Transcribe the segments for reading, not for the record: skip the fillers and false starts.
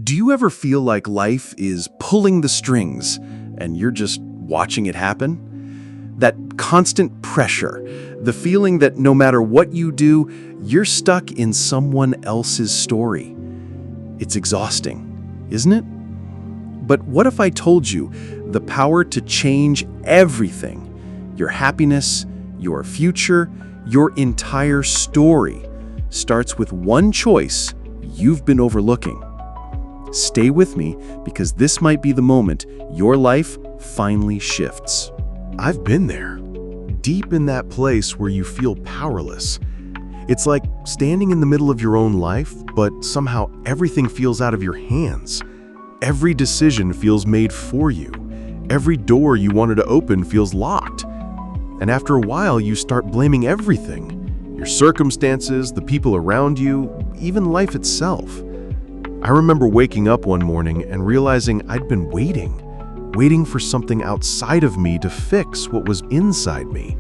Do you ever feel like life is pulling the strings and you're just watching it happen? That constant pressure, the feeling that no matter what you do, you're stuck in someone else's story. It's exhausting, isn't it? But what if I told you the power to change everything? Your happiness, your future, your entire story starts with one choice you've been overlooking. Stay with me because this might be the moment your life finally shifts. I've been there, deep in that place where you feel powerless. It's like standing in the middle of your own life, but somehow everything feels out of your hands. Every decision feels made for you. Every door you wanted to open feels locked. And after a while, you start blaming everything. Your circumstances, the people around you, even life itself. I remember waking up one morning and realizing I'd been waiting for something outside of me to fix what was inside me.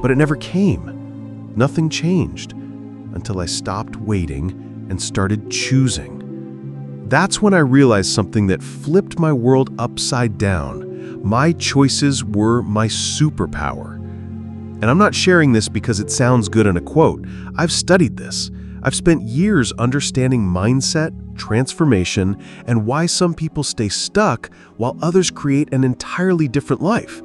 But it never came. Nothing changed until I stopped waiting and started choosing. That's when I realized something that flipped my world upside down. My choices were my superpower. And I'm not sharing this because it sounds good in a quote. I've studied this. I've spent years understanding mindset, transformation, and why some people stay stuck while others create an entirely different life.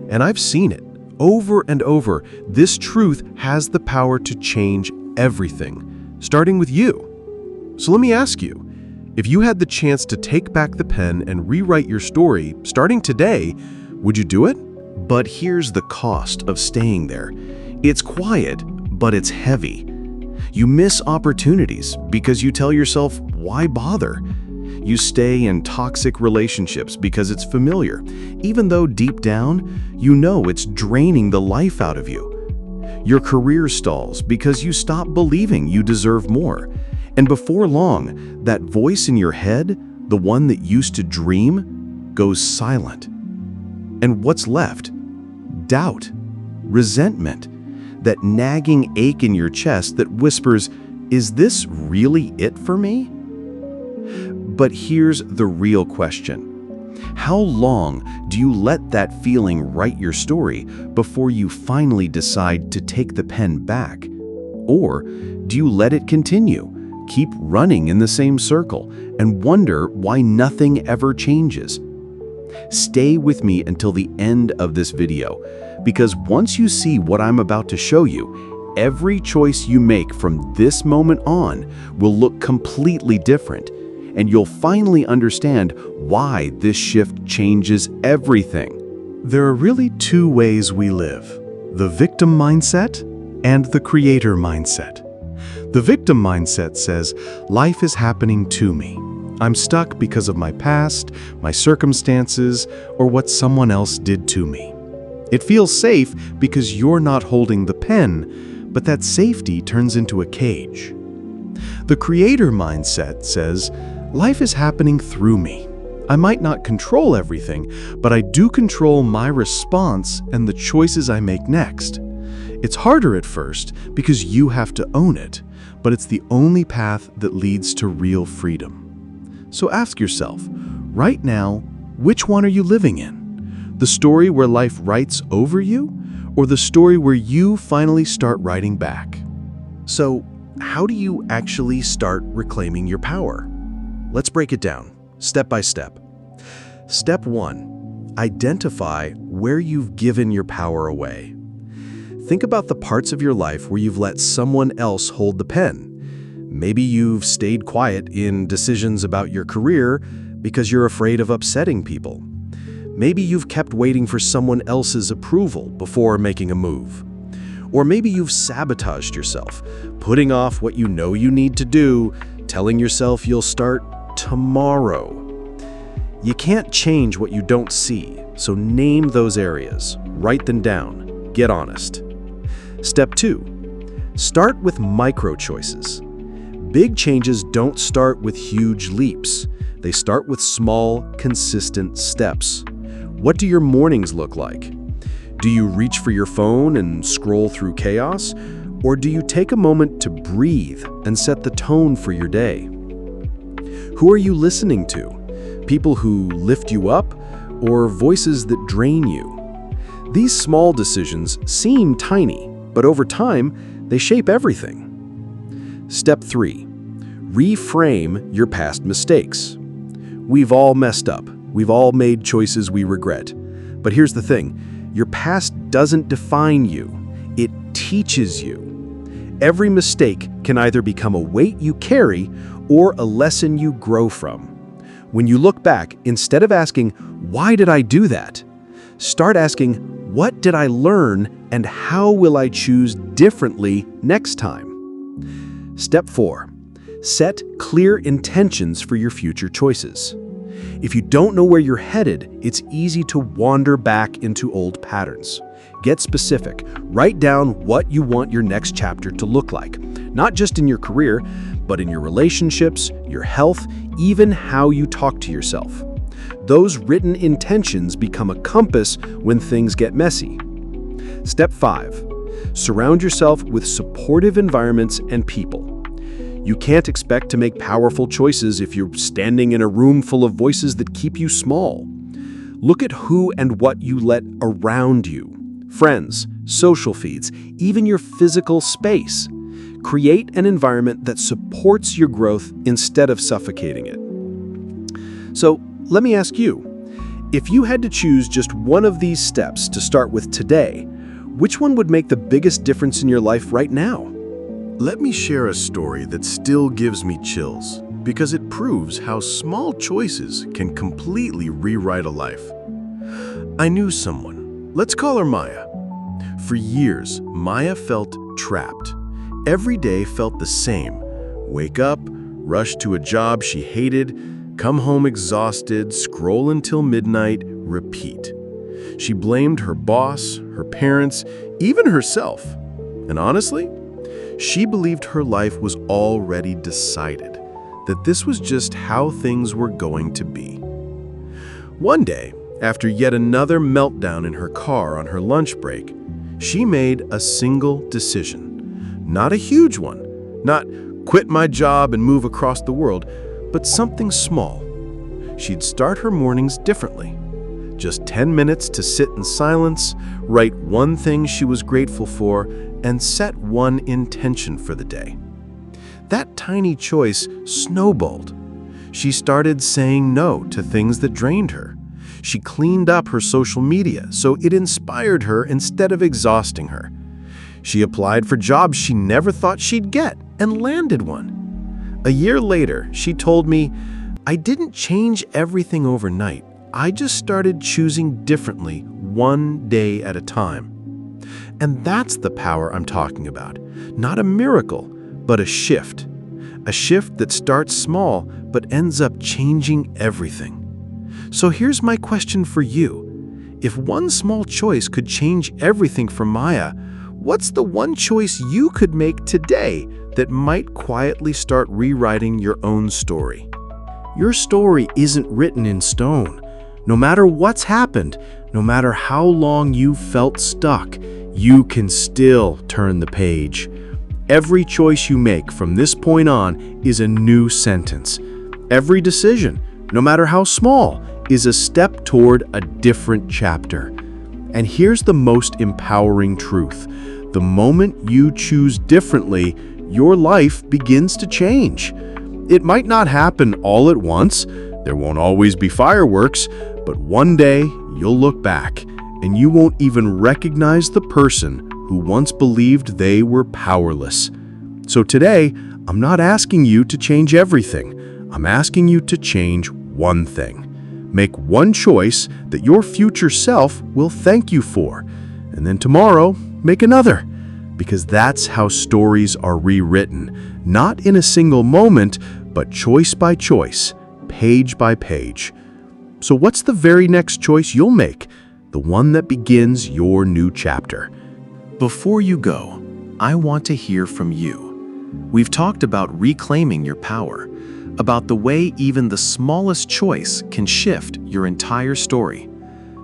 And I've seen it over and over. This truth has the power to change everything, starting with you. So let me ask you, if you had the chance to take back the pen and rewrite your story starting today, would you do it? But here's the cost of staying there. It's quiet, but it's heavy. You miss opportunities because you tell yourself, why bother? You stay in toxic relationships because it's familiar, even though deep down, you know it's draining the life out of you. Your career stalls because you stop believing you deserve more. And before long, that voice in your head, the one that used to dream, goes silent. And what's left? Doubt, resentment, that nagging ache in your chest that whispers, is this really it for me? But here's the real question. How long do you let that feeling write your story before you finally decide to take the pen back? Or do you let it continue, keep running in the same circle, and wonder why nothing ever changes? Stay with me until the end of this video, because once you see what I'm about to show you, every choice you make from this moment on will look completely different, and you'll finally understand why this shift changes everything. There are really two ways we live: the victim mindset and the creator mindset. The victim mindset says, life is happening to me. I'm stuck because of my past, my circumstances, or what someone else did to me. It feels safe because you're not holding the pen, but that safety turns into a cage. The creator mindset says, life is happening through me. I might not control everything, but I do control my response and the choices I make next. It's harder at first because you have to own it, but it's the only path that leads to real freedom. So ask yourself, right now, which one are you living in? The story where life writes over you, or the story where you finally start writing back? So, how do you actually start reclaiming your power? Let's break it down, step by step. Step 1, identify where you've given your power away. Think about the parts of your life where you've let someone else hold the pen. Maybe you've stayed quiet in decisions about your career because you're afraid of upsetting people. Maybe you've kept waiting for someone else's approval before making a move. Or maybe you've sabotaged yourself, putting off what you know you need to do, telling yourself you'll start tomorrow. You can't change what you don't see, so name those areas, write them down, get honest. Step 2, start with micro choices. Big changes don't start with huge leaps. They start with small, consistent steps. What do your mornings look like? Do you reach for your phone and scroll through chaos? Or do you take a moment to breathe and set the tone for your day? Who are you listening to? People who lift you up or voices that drain you? These small decisions seem tiny, but over time, they shape everything. Step 3. Reframe your past mistakes. We've all messed up. We've all made choices we regret. But here's the thing, your past doesn't define you. It teaches you. Every mistake can either become a weight you carry or a lesson you grow from. When you look back, instead of asking, "Why did I do that?" start asking, "What did I learn and how will I choose differently next time?" Step 4. Set clear intentions for your future choices. If you don't know where you're headed, it's easy to wander back into old patterns. Get specific. Write down what you want your next chapter to look like, not just in your career, but in your relationships, your health, even how you talk to yourself. Those written intentions become a compass when things get messy. Step 5. Surround yourself with supportive environments and people. You can't expect to make powerful choices if you're standing in a room full of voices that keep you small. Look at who and what you let around you. Friends, social feeds, even your physical space. Create an environment that supports your growth instead of suffocating it. So, let me ask you, if you had to choose just one of these steps to start with today, which one would make the biggest difference in your life right now? Let me share a story that still gives me chills because it proves how small choices can completely rewrite a life. I knew someone. Let's call her Maya. For years, Maya felt trapped. Every day felt the same. Wake up, rush to a job she hated, come home exhausted, scroll until midnight, repeat. She blamed her boss, her parents, even herself. And honestly, she believed her life was already decided, that this was just how things were going to be. One day, after yet another meltdown in her car on her lunch break, she made a single decision. Not a huge one, not quit my job and move across the world, but something small. She'd start her mornings differently. Just 10 minutes to sit in silence, write one thing she was grateful for, and set one intention for the day. That tiny choice snowballed. She started saying no to things that drained her. She cleaned up her social media so it inspired her instead of exhausting her. She applied for jobs she never thought she'd get and landed one. A year later, she told me, "I didn't change everything overnight. I just started choosing differently one day at a time." And that's the power I'm talking about. Not a miracle, but a shift. A shift that starts small but ends up changing everything. So here's my question for you. If one small choice could change everything for Maya, what's the one choice you could make today that might quietly start rewriting your own story? Your story isn't written in stone. No matter what's happened, no matter how long you've felt stuck, you can still turn the page. Every choice you make from this point on is a new sentence. Every decision, no matter how small, is a step toward a different chapter. And here's the most empowering truth. The moment you choose differently, your life begins to change. It might not happen all at once. There won't always be fireworks, but one day you'll look back and you won't even recognize the person who once believed they were powerless. So today, I'm not asking you to change everything. I'm asking you to change one thing. Make one choice that your future self will thank you for. And then tomorrow, make another. Because that's how stories are rewritten. Not in a single moment, but choice by choice, page by page. So what's the very next choice you'll make? The one that begins your new chapter. Before you go, I want to hear from you. We've talked about reclaiming your power, about the way even the smallest choice can shift your entire story.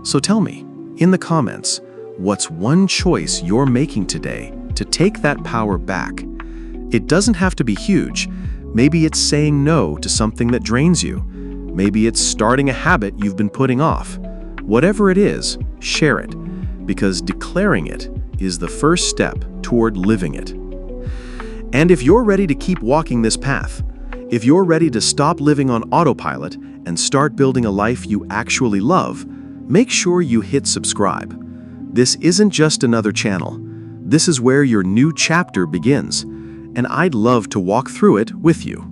So tell me, in the comments, what's one choice you're making today to take that power back? It doesn't have to be huge. Maybe it's saying no to something that drains you. Maybe it's starting a habit you've been putting off. Whatever it is, share it, because declaring it is the first step toward living it. And if you're ready to keep walking this path, if you're ready to stop living on autopilot and start building a life you actually love, make sure you hit subscribe. This isn't just another channel. This is where your new chapter begins, and I'd love to walk through it with you.